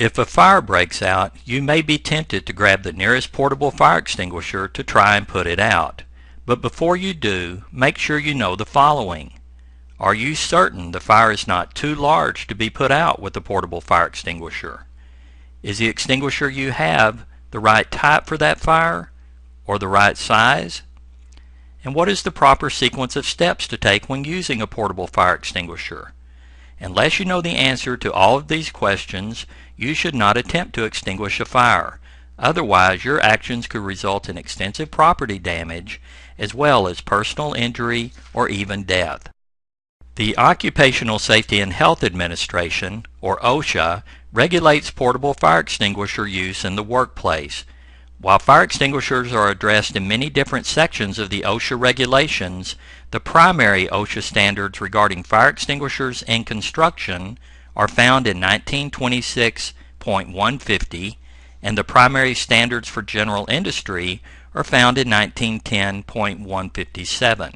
If a fire breaks out, you may be tempted to grab the nearest portable fire extinguisher to try and put it out. But before you do, make sure you know the following. Are you certain the fire is not too large to be put out with a portable fire extinguisher? Is the extinguisher you have the right type for that fire, or the right size? And what is the proper sequence of steps to take when using a portable fire extinguisher? Unless you know the answer to all of these questions, you should not attempt to extinguish a fire. Otherwise, your actions could result in extensive property damage as well as personal injury or even death. The Occupational Safety and Health Administration, or OSHA, regulates portable fire extinguisher use in the workplace. While fire extinguishers are addressed in many different sections of the OSHA regulations, the primary OSHA standards regarding fire extinguishers in construction are found in 1926.150, and the primary standards for general industry are found in 1910.157.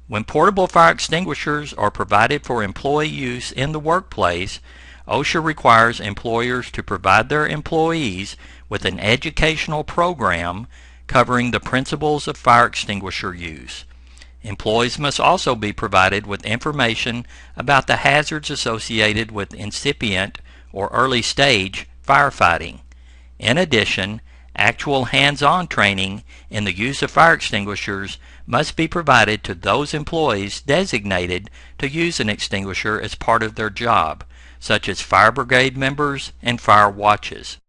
When portable fire extinguishers are provided for employee use in the workplace, OSHA requires employers to provide their employees with an educational program covering the principles of fire extinguisher use. Employees must also be provided with information about the hazards associated with incipient or early stage firefighting. In addition, actual hands-on training in the use of fire extinguishers must be provided to those employees designated to use an extinguisher as part of their job, such as fire brigade members and fire watches.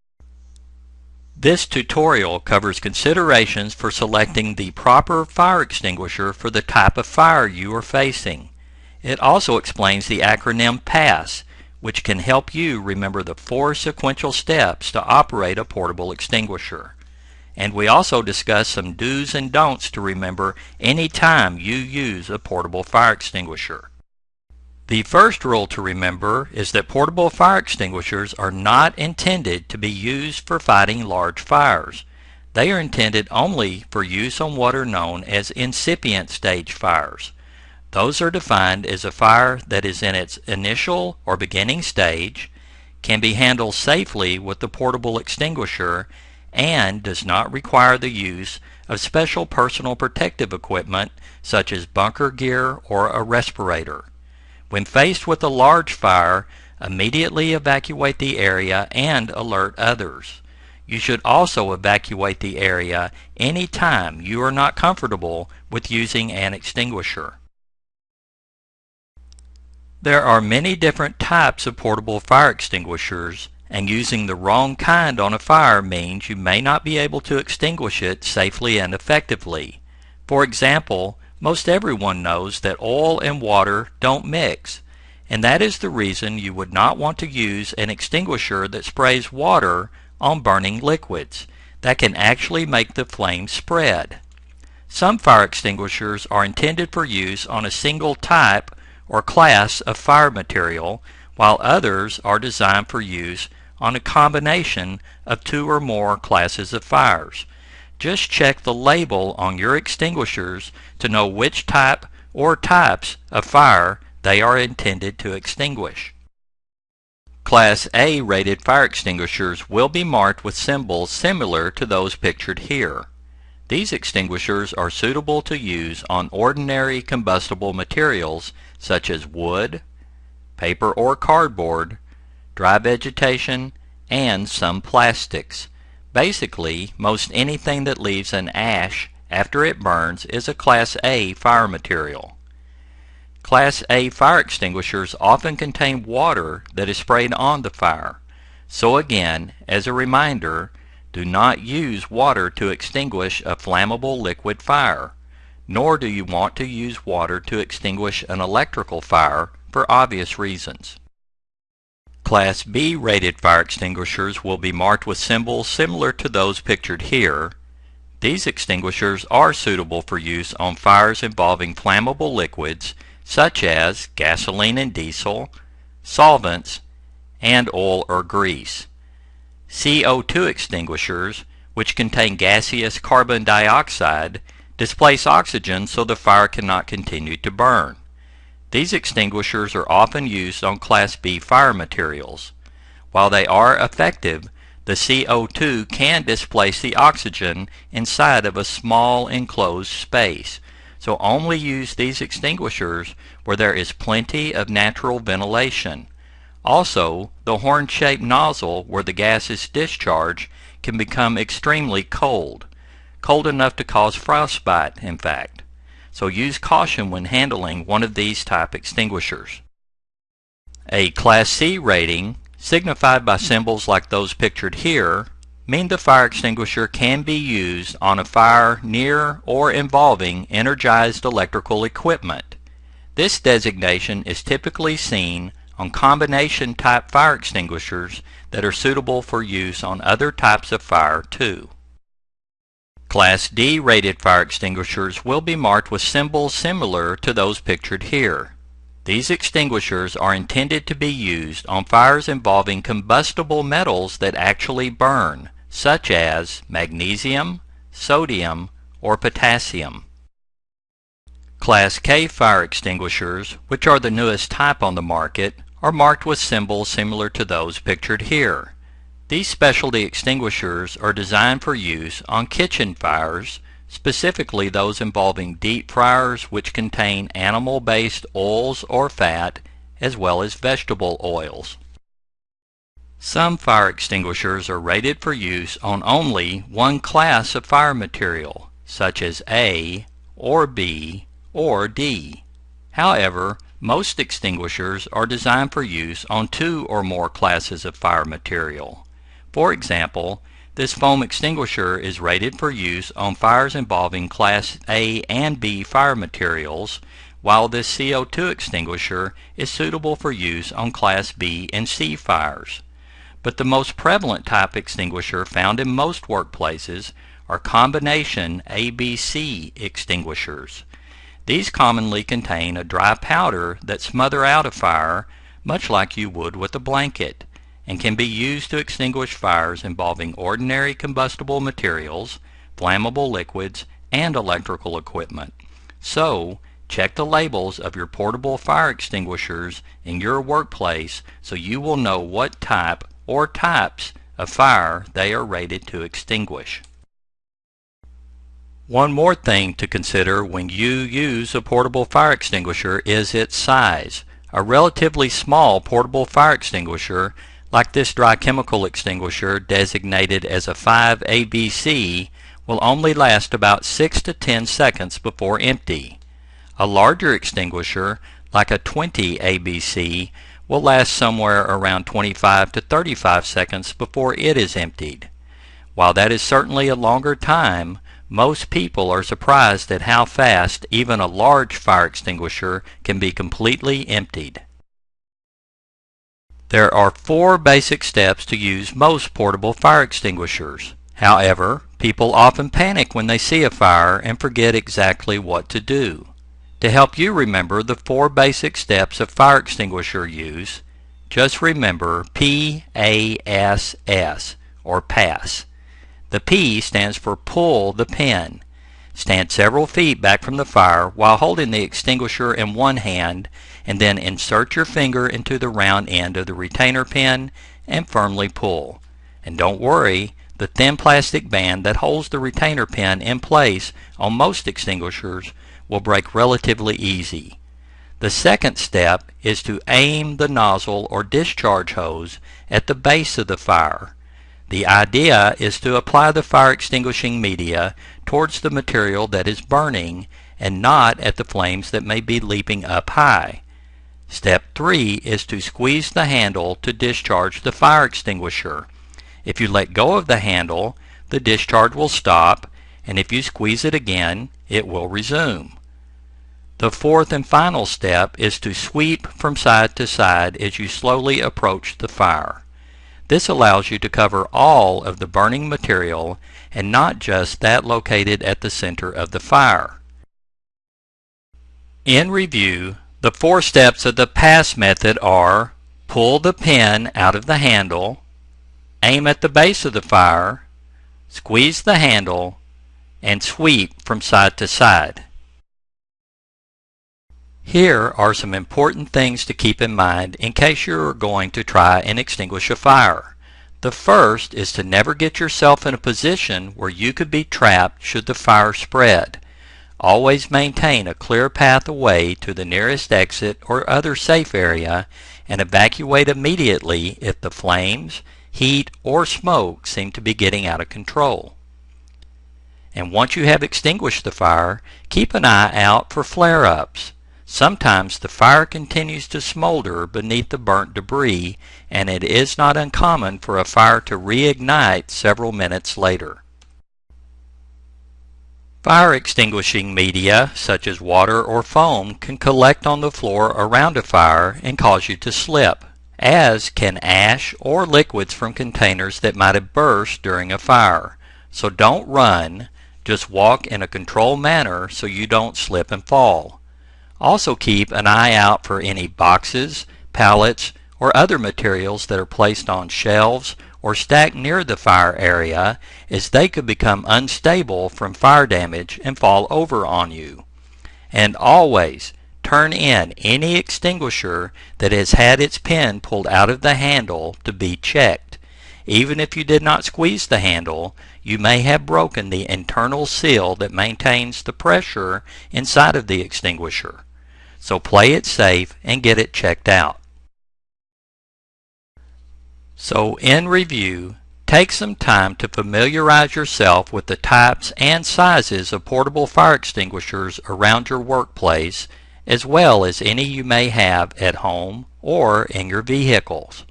This tutorial covers considerations for selecting the proper fire extinguisher for the type of fire you are facing. It also explains the acronym PASS, which can help you remember the 4 sequential steps to operate a portable extinguisher. And we also discuss some do's and don'ts to remember any time you use a portable fire extinguisher. The first rule to remember is that portable fire extinguishers are not intended to be used for fighting large fires. They are intended only for use on what are known as incipient stage fires. Those are defined as a fire that is in its initial or beginning stage, can be handled safely with the portable extinguisher, and does not require the use of special personal protective equipment such as bunker gear or a respirator. When faced with a large fire, immediately evacuate the area and alert others. You should also evacuate the area any time you are not comfortable with using an extinguisher. There are many different types of portable fire extinguishers, and using the wrong kind on a fire means you may not be able to extinguish it safely and effectively. For example, most everyone knows that oil and water don't mix, and that is the reason you would not want to use an extinguisher that sprays water on burning liquids. That can actually make the flame spread. Some fire extinguishers are intended for use on a single type or class of fire material, while others are designed for use on a combination of 2 or more classes of fires. Just check the label on your extinguishers to know which type or types of fire they are intended to extinguish. Class A rated fire extinguishers will be marked with symbols similar to those pictured here. These extinguishers are suitable to use on ordinary combustible materials such as wood, paper or cardboard, dry vegetation, and some plastics. Basically, most anything that leaves an ash after it burns is a Class A fire material. Class A fire extinguishers often contain water that is sprayed on the fire. So again, as a reminder, do not use water to extinguish a flammable liquid fire, nor do you want to use water to extinguish an electrical fire for obvious reasons. Class B rated fire extinguishers will be marked with symbols similar to those pictured here. These extinguishers are suitable for use on fires involving flammable liquids such as gasoline and diesel, solvents, and oil or grease. CO2 extinguishers, which contain gaseous carbon dioxide, displace oxygen so the fire cannot continue to burn. These extinguishers are often used on Class B fire materials. While they are effective, the CO2 can displace the oxygen inside of a small enclosed space. So only use these extinguishers where there is plenty of natural ventilation. Also, the horn-shaped nozzle where the gas is discharged can become extremely cold. Cold enough to cause frostbite, in fact. So use caution when handling one of these type extinguishers. A Class C rating, signified by symbols like those pictured here, mean the fire extinguisher can be used on a fire near or involving energized electrical equipment. This designation is typically seen on combination type fire extinguishers that are suitable for use on other types of fire too. Class D rated fire extinguishers will be marked with symbols similar to those pictured here. These extinguishers are intended to be used on fires involving combustible metals that actually burn, such as magnesium, sodium, or potassium. Class K fire extinguishers, which are the newest type on the market, are marked with symbols similar to those pictured here. These specialty extinguishers are designed for use on kitchen fires, specifically those involving deep fryers which contain animal-based oils or fat, as well as vegetable oils. Some fire extinguishers are rated for use on only one class of fire material, such as A, or B, or D. However, most extinguishers are designed for use on two or more classes of fire material. For example, this foam extinguisher is rated for use on fires involving Class A and B fire materials, while this CO2 extinguisher is suitable for use on Class B and C fires. But the most prevalent type extinguisher found in most workplaces are combination ABC extinguishers. These commonly contain a dry powder that smother out a fire, much like you would with a blanket, and can be used to extinguish fires involving ordinary combustible materials, flammable liquids, and electrical equipment. So, check the labels of your portable fire extinguishers in your workplace so you will know what type or types of fire they are rated to extinguish. One more thing to consider when you use a portable fire extinguisher is its size. A relatively small portable fire extinguisher, like this dry chemical extinguisher designated as a 5ABC, will only last about 6 to 10 seconds before empty. A larger extinguisher, like a 20ABC, will last somewhere around 25 to 35 seconds before it is emptied. While that is certainly a longer time, most people are surprised at how fast even a large fire extinguisher can be completely emptied. There are 4 basic steps to use most portable fire extinguishers. However, people often panic when they see a fire and forget exactly what to do. To help you remember the 4 basic steps of fire extinguisher use, just remember PASS, or PASS. The P stands for pull the pin. Stand several feet back from the fire while holding the extinguisher in one hand, and then insert your finger into the round end of the retainer pin and firmly pull. And don't worry, the thin plastic band that holds the retainer pin in place on most extinguishers will break relatively easy. The second step is to aim the nozzle or discharge hose at the base of the fire. The idea is to apply the fire extinguishing media towards the material that is burning and not at the flames that may be leaping up high. Step 3 is to squeeze the handle to discharge the fire extinguisher. If you let go of the handle, the discharge will stop, and if you squeeze it again, it will resume. The fourth and final step is to sweep from side to side as you slowly approach the fire. This allows you to cover all of the burning material and not just that located at the center of the fire. In review, the 4 steps of the PASS method are: pull the pin out of the handle, aim at the base of the fire, squeeze the handle, and sweep from side to side. Here are some important things to keep in mind in case you're going to try and extinguish a fire. The first is to never get yourself in a position where you could be trapped should the fire spread. Always maintain a clear path away to the nearest exit or other safe area and evacuate immediately if the flames, heat, or smoke seem to be getting out of control. And once you have extinguished the fire, keep an eye out for flare-ups. Sometimes the fire continues to smolder beneath the burnt debris, and it is not uncommon for a fire to reignite several minutes later. Fire extinguishing media, such as water or foam, can collect on the floor around a fire and cause you to slip, as can ash or liquids from containers that might have burst during a fire. So don't run, just walk in a controlled manner so you don't slip and fall. Also keep an eye out for any boxes, pallets, or other materials that are placed on shelves or stacked near the fire area, as they could become unstable from fire damage and fall over on you. And always turn in any extinguisher that has had its pin pulled out of the handle to be checked. Even if you did not squeeze the handle, you may have broken the internal seal that maintains the pressure inside of the extinguisher. So play it safe and get it checked out. So in review, take some time to familiarize yourself with the types and sizes of portable fire extinguishers around your workplace, as well as any you may have at home or in your vehicles.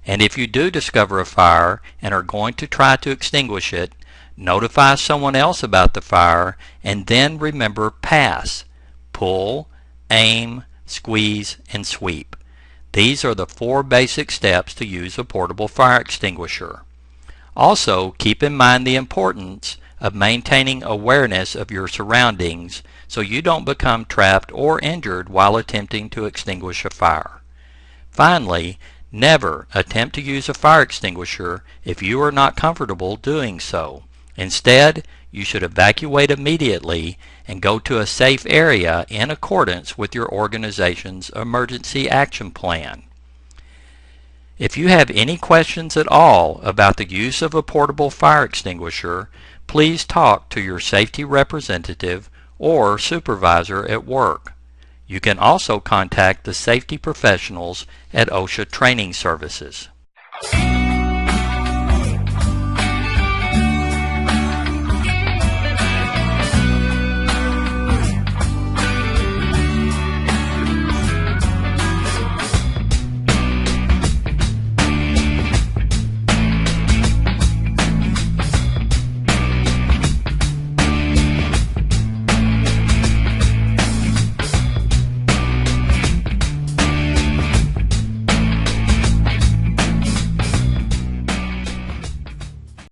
And if you do discover a fire and are going to try to extinguish it, notify someone else about the fire, and then remember PASS: pull, aim, squeeze, and sweep. These are the 4 basic steps to use a portable fire extinguisher. Also, keep in mind the importance of maintaining awareness of your surroundings so you don't become trapped or injured while attempting to extinguish a fire. Finally, never attempt to use a fire extinguisher if you are not comfortable doing so. Instead, you should evacuate immediately and go to a safe area in accordance with your organization's emergency action plan. If you have any questions at all about the use of a portable fire extinguisher, please talk to your safety representative or supervisor at work. You can also contact the safety professionals at OSHA Training Services.